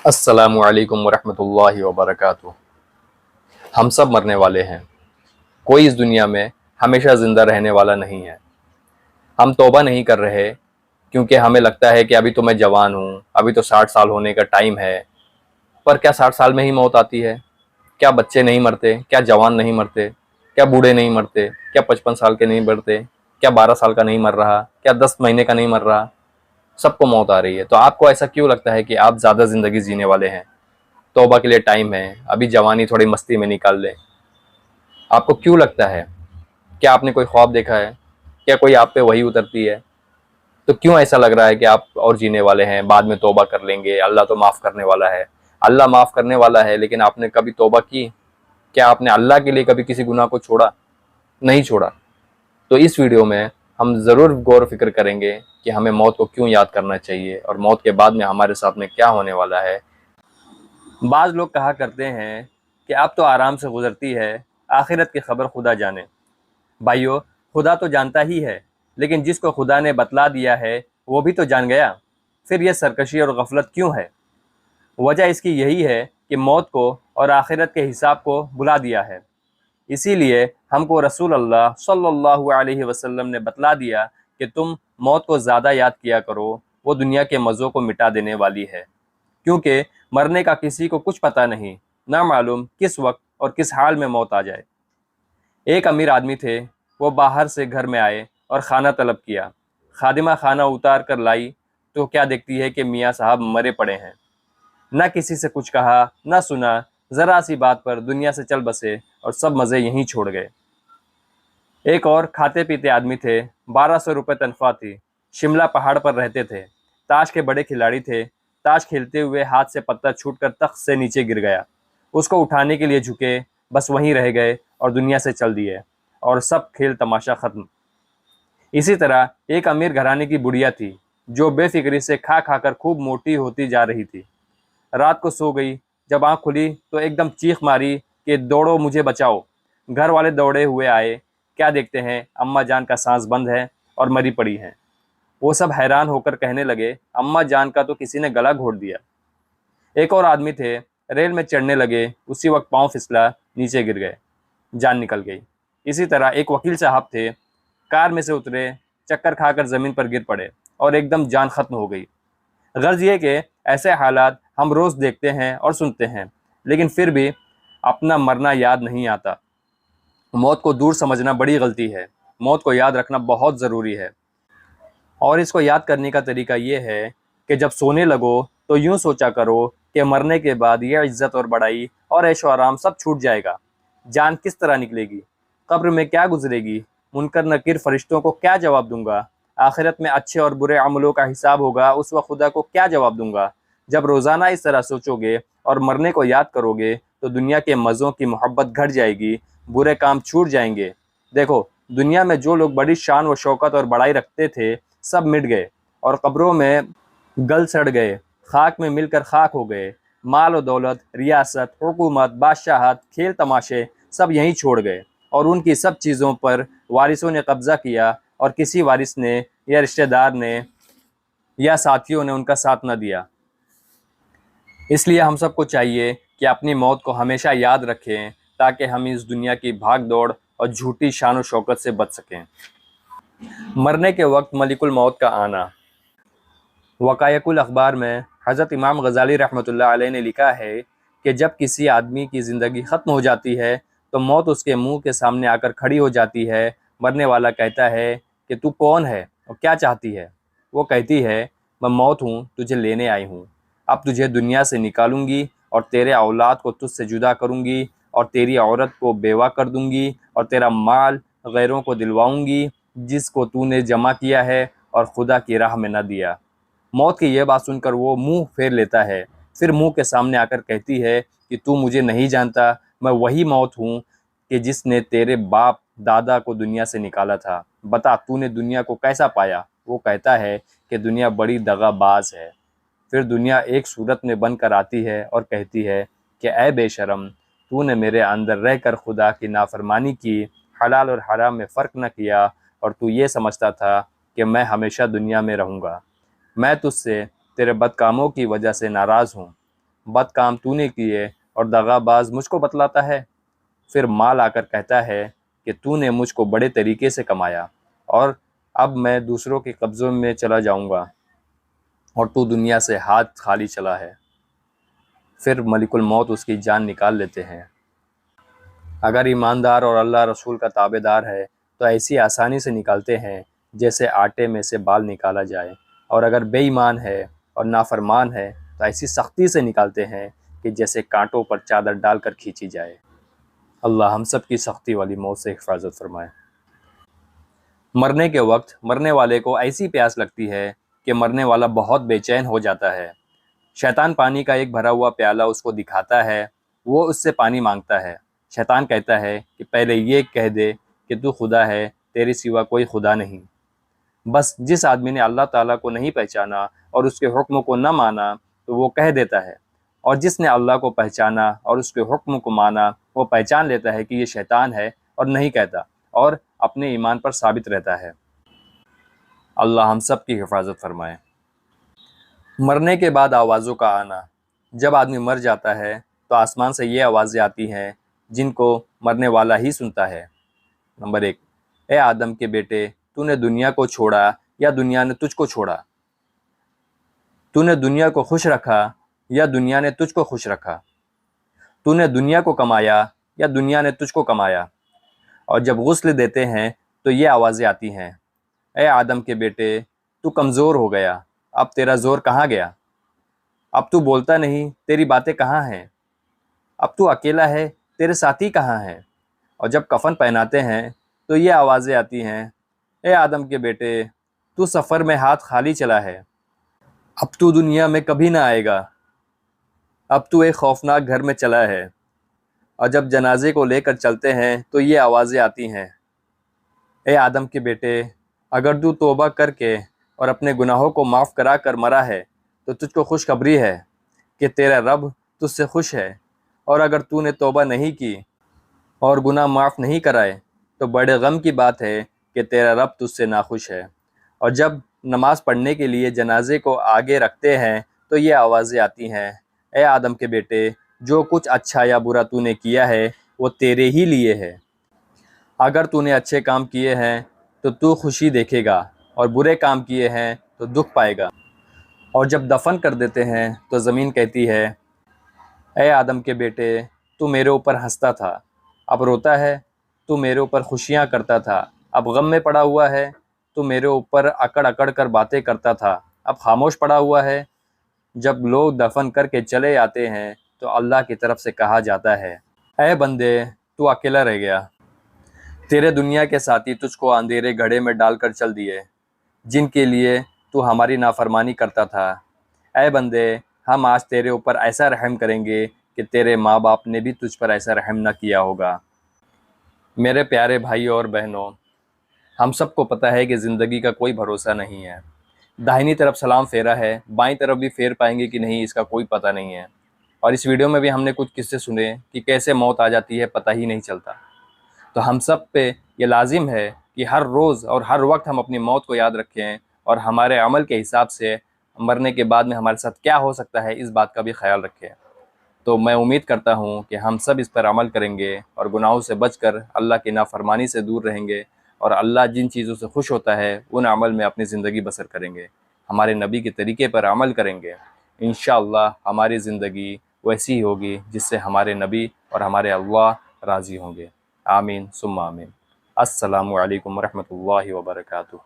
السلام علیکم ورحمۃ اللہ وبرکاتہ۔ ہم سب مرنے والے ہیں، کوئی اس دنیا میں ہمیشہ زندہ رہنے والا نہیں ہے۔ ہم توبہ نہیں کر رہے کیونکہ ہمیں لگتا ہے کہ ابھی تو میں جوان ہوں، ابھی تو 60 سال ہونے کا ٹائم ہے۔ پر کیا 60 سال میں ہی موت آتی ہے؟ کیا بچے نہیں مرتے؟ کیا جوان نہیں مرتے؟ کیا بوڑھے نہیں مرتے؟ کیا 55 سال کے نہیں مرتے؟ کیا 12 سال کا نہیں مر رہا؟ کیا 10 مہینے کا نہیں مر رہا؟ سب کو موت آ رہی ہے۔ تو آپ کو ایسا کیوں لگتا ہے کہ آپ زیادہ زندگی جینے والے ہیں؟ توبہ کے لیے ٹائم ہے، ابھی جوانی تھوڑی مستی میں نکال لیں۔ آپ کو کیوں لگتا ہے؟ کیا آپ نے کوئی خواب دیکھا ہے؟ کیا کوئی آپ پہ وحی اترتی ہے؟ تو کیوں ایسا لگ رہا ہے کہ آپ اور جینے والے ہیں، بعد میں توبہ کر لیں گے، اللہ تو معاف کرنے والا ہے؟ اللہ معاف کرنے والا ہے، لیکن آپ نے کبھی توبہ کی؟ کیا آپ نے اللہ کے لیے کبھی کسی گناہ کو چھوڑا؟ نہیں چھوڑا۔ تو اس ویڈیو میں ہم ضرور غور و فکر کریں گے کہ ہمیں موت کو کیوں یاد کرنا چاہیے اور موت کے بعد میں ہمارے ساتھ میں کیا ہونے والا ہے۔ بعض لوگ کہا کرتے ہیں کہ اب تو آرام سے گزرتی ہے، آخرت کی خبر خدا جانے۔ بھائیو، خدا تو جانتا ہی ہے، لیکن جس کو خدا نے بتلا دیا ہے وہ بھی تو جان گیا۔ پھر یہ سرکشی اور غفلت کیوں ہے؟ وجہ اس کی یہی ہے کہ موت کو اور آخرت کے حساب کو بلا دیا ہے۔ اسی لیے ہم کو رسول اللہ صلی اللہ علیہ وسلم نے بتلا دیا کہ تم موت کو زیادہ یاد کیا کرو، وہ دنیا کے مزوں کو مٹا دینے والی ہے۔ کیونکہ مرنے کا کسی کو کچھ پتہ نہیں، نہ معلوم کس وقت اور کس حال میں موت آ جائے۔ ایک امیر آدمی تھے، وہ باہر سے گھر میں آئے اور کھانا طلب کیا۔ خادمہ کھانا اتار کر لائی تو کیا دیکھتی ہے کہ میاں صاحب مرے پڑے ہیں۔ نہ کسی سے کچھ کہا، نہ سنا، ذرا سی بات پر دنیا سے چل بسے اور سب مزے یہیں چھوڑ گئے۔ ایک اور کھاتے پیتے آدمی تھے، 1200 روپے تنخواہ تھی، شملہ پہاڑ پر رہتے تھے، تاش کے بڑے کھلاڑی تھے۔ تاش کھیلتے ہوئے ہاتھ سے پتہ چھوٹ کر تخت سے نیچے گر گیا۔ اس کو اٹھانے کے لیے جھکے، بس وہیں رہ گئے اور دنیا سے چل دیے، اور سب کھیل تماشا ختم۔ اسی طرح ایک امیر گھرانے کی بڑھیا تھی، جو بے فکری سے کھا کھا کر خوب موٹی ہوتی جا رہی تھی۔ رات کو سو گئی، جب آنکھ کھلی تو ایک دم چیخ ماری کہ دوڑو مجھے بچاؤ۔ گھر والے دوڑے ہوئے آئے، کیا دیکھتے ہیں اماں جان کا سانس بند ہے اور مری پڑی ہیں۔ وہ سب حیران ہو کر کہنے لگے، اماں جان کا تو کسی نے گلا گھونٹ دیا۔ ایک اور آدمی تھے، ریل میں چڑھنے لگے، اسی وقت پاؤں پھسلا، نیچے گر گئے، جان نکل گئی۔ اسی طرح ایک وکیل صاحب تھے، کار میں سے اترے، چکر کھا کر زمین پر گر پڑے اور ایک دم جان ختم ہو گئی۔ غرض یہ کہ ایسے حالات ہم روز دیکھتے ہیں اور سنتے ہیں، لیکن پھر بھی اپنا مرنا یاد نہیں آتا۔ موت کو دور سمجھنا بڑی غلطی ہے، موت کو یاد رکھنا بہت ضروری ہے۔ اور اس کو یاد کرنے کا طریقہ یہ ہے کہ جب سونے لگو تو یوں سوچا کرو کہ مرنے کے بعد یہ عزت اور بڑائی اور عیش و آرام سب چھوٹ جائے گا۔ جان کس طرح نکلے گی؟ قبر میں کیا گزرے گی؟ منکر نکیر فرشتوں کو کیا جواب دوں گا؟ آخرت میں اچھے اور برے عملوں کا حساب ہوگا، اس وقت خدا کو کیا جواب دوں گا؟ جب روزانہ اس طرح سوچو گے اور مرنے کو یاد کرو گے تو دنیا کے مزوں کی محبت گھٹ جائے گی، برے کام چھوٹ جائیں گے۔ دیکھو، دنیا میں جو لوگ بڑی شان و شوکت اور بڑائی رکھتے تھے، سب مٹ گئے اور قبروں میں گل سڑ گئے، خاک میں مل کر خاک ہو گئے۔ مال و دولت، ریاست، حکومت، بادشاہت، کھیل تماشے سب یہیں چھوڑ گئے، اور ان کی سب چیزوں پر وارثوں نے قبضہ کیا، اور کسی وارث نے یا رشتہ دار نے یا ساتھیوں نے ان کا ساتھ نہ دیا۔ اس لیے ہم سب کو چاہیے کہ اپنی موت کو ہمیشہ یاد رکھیں، تاکہ ہم اس دنیا کی بھاگ دوڑ اور جھوٹی شان و شوکت سے بچ سکیں۔ مرنے کے وقت ملک الموت کا آنا۔ وقائق الاخبار میں حضرت امام غزالی رحمۃ اللہ علیہ نے لکھا ہے کہ جب کسی آدمی کی زندگی ختم ہو جاتی ہے تو موت اس کے منہ کے سامنے آ کر کھڑی ہو جاتی ہے۔ مرنے والا کہتا ہے کہ تو کون ہے اور کیا چاہتی ہے؟ وہ کہتی ہے، میں موت ہوں، تجھے لینے آئی ہوں۔ اب تجھے دنیا سے نکالوں گی اور تیرے اولاد کو تجھ سے جدا کروں گی، اور تیری عورت کو بیوہ کر دوں گی، اور تیرا مال غیروں کو دلواؤں گی جس کو تو نے جمع کیا ہے اور خدا کی راہ میں نہ دیا۔ موت کی یہ بات سن کر وہ منہ پھیر لیتا ہے، پھر منہ کے سامنے آ کر کہتی ہے کہ تو مجھے نہیں جانتا، میں وہی موت ہوں کہ جس نے تیرے باپ دادا کو دنیا سے نکالا تھا۔ بتا تو نے دنیا کو کیسا پایا؟ وہ کہتا ہے کہ دنیا بڑی دغا باز ہے۔ پھر دنیا ایک صورت میں بن کر آتی ہے اور کہتی ہے کہ اے بے شرم، تو نے میرے اندر رہ کر خدا کی نافرمانی کی، حلال اور حرام میں فرق نہ کیا، اور تو یہ سمجھتا تھا کہ میں ہمیشہ دنیا میں رہوں گا۔ میں تجھ سے تیرے بد کاموں کی وجہ سے ناراض ہوں۔ بد کام تو نے کیے اور دغا باز مجھ کو بتلاتا ہے۔ پھر مال آ کر کہتا ہے کہ تو نے مجھ کو بڑے طریقے سے کمایا اور اب میں دوسروں کے قبضوں میں چلا جاؤں گا اور تو دنیا سے ہاتھ خالی چلا ہے۔ پھر ملک الموت اس کی جان نکال لیتے ہیں۔ اگر ایماندار اور اللہ رسول کا تابع دار ہے تو ایسی آسانی سے نکالتے ہیں جیسے آٹے میں سے بال نکالا جائے، اور اگر بے ایمان ہے اور نافرمان ہے تو ایسی سختی سے نکالتے ہیں کہ جیسے کانٹوں پر چادر ڈال کر کھینچی جائے۔ اللہ ہم سب کی سختی والی موت سے حفاظت فرمائے۔ مرنے کے وقت مرنے والے کو ایسی پیاس لگتی ہے کہ مرنے والا بہت بے چین ہو جاتا ہے۔ شیطان پانی کا ایک بھرا ہوا پیالہ اس کو دکھاتا ہے، وہ اس سے پانی مانگتا ہے۔ شیطان کہتا ہے کہ پہلے یہ کہہ دے کہ تو خدا ہے، تیرے سوا کوئی خدا نہیں۔ بس جس آدمی نے اللہ تعالیٰ کو نہیں پہچانا اور اس کے حکم کو نہ مانا تو وہ کہہ دیتا ہے، اور جس نے اللہ کو پہچانا اور اس کے حکم کو مانا وہ پہچان لیتا ہے کہ یہ شیطان ہے اور نہیں کہتا، اور اپنے ایمان پر ثابت رہتا ہے۔ اللہ ہم سب کی حفاظت فرمائے۔ مرنے کے بعد آوازوں کا آنا۔ جب آدمی مر جاتا ہے تو آسمان سے یہ آوازیں آتی ہیں جن کو مرنے والا ہی سنتا ہے۔ نمبر 1، اے آدم کے بیٹے، تو نے دنیا کو چھوڑا یا دنیا نے تجھ کو چھوڑا؟ تو نے دنیا کو خوش رکھا یا دنیا نے تجھ کو خوش رکھا؟ تو نے دنیا کو کمایا یا دنیا نے تجھ کو کمایا؟ اور جب غسل دیتے ہیں تو یہ آوازیں آتی ہیں، اے آدم کے بیٹے، تو کمزور ہو گیا، اب تیرا زور کہاں گیا؟ اب تو بولتا نہیں، تیری باتیں کہاں ہیں؟ اب تو اکیلا ہے، تیرے ساتھی کہاں ہیں؟ اور جب کفن پہناتے ہیں تو یہ آوازیں آتی ہیں، اے آدم کے بیٹے، تو سفر میں ہاتھ خالی چلا ہے، اب تو دنیا میں کبھی نہ آئے گا، اب تو ایک خوفناک گھر میں چلا ہے۔ اور جب جنازے کو لے کر چلتے ہیں تو یہ آوازیں آتی ہیں، اے آدم کے بیٹے، اگر تو توبہ کر کے اور اپنے گناہوں کو معاف کرا کر مرا ہے تو تجھ کو خوشخبری ہے کہ تیرا رب تجھ سے خوش ہے، اور اگر تو نے توبہ نہیں کی اور گناہ معاف نہیں کرائے تو بڑے غم کی بات ہے کہ تیرا رب تجھ سے ناخوش ہے۔ اور جب نماز پڑھنے کے لیے جنازے کو آگے رکھتے ہیں تو یہ آوازیں آتی ہیں، اے آدم کے بیٹے، جو کچھ اچھا یا برا تو نے کیا ہے وہ تیرے ہی لیے ہے۔ اگر تو نے اچھے کام کیے ہیں تو خوشی دیکھے گا، اور برے کام کیے ہیں تو دکھ پائے گا۔ اور جب دفن کر دیتے ہیں تو زمین کہتی ہے، اے آدم کے بیٹے، تو میرے اوپر ہنستا تھا، اب روتا ہے، تو میرے اوپر خوشیاں کرتا تھا، اب غم میں پڑا ہوا ہے، تو میرے اوپر اکڑ اکڑ کر باتیں کرتا تھا، اب خاموش پڑا ہوا ہے۔ جب لوگ دفن کر کے چلے آتے ہیں تو اللہ کی طرف سے کہا جاتا ہے، اے بندے، تو اکیلا رہ گیا، تیرے دنیا کے ساتھی تجھ کو اندھیرے گڑھے میں ڈال کر چل دیے جن کے لیے تو ہماری نافرمانی کرتا تھا۔ اے بندے، ہم آج تیرے اوپر ایسا رحم کریں گے کہ تیرے ماں باپ نے بھی تجھ پر ایسا رحم نہ کیا ہوگا۔ میرے پیارے بھائیوں اور بہنوں، ہم سب کو پتہ ہے کہ زندگی کا کوئی بھروسہ نہیں ہے۔ داہنی طرف سلام پھیرا ہے، بائیں طرف بھی پھیر پائیں گے کہ نہیں اس کا کوئی پتہ نہیں ہے۔ اور اس ویڈیو میں بھی ہم نے کچھ قصے سنے کہ کیسے موت آ جاتی ہے، پتہ ہی نہیں چلتا۔ تو ہم سب پہ یہ لازم ہے کہ ہر روز اور ہر وقت ہم اپنی موت کو یاد رکھیں، اور ہمارے عمل کے حساب سے مرنے کے بعد میں ہمارے ساتھ کیا ہو سکتا ہے اس بات کا بھی خیال رکھیں۔ تو میں امید کرتا ہوں کہ ہم سب اس پر عمل کریں گے اور گناہوں سے بچ کر اللہ کی نافرمانی سے دور رہیں گے، اور اللہ جن چیزوں سے خوش ہوتا ہے ان عمل میں اپنی زندگی بسر کریں گے، ہمارے نبی کے طریقے پر عمل کریں گے۔ انشاءاللہ ہماری زندگی ویسی ہی ہوگی جس سے ہمارے نبی اور ہمارے اللہ راضی ہوں گے۔ آمین ثم آمین۔ السلام علیکم ورحمۃ اللہ وبرکاتہ۔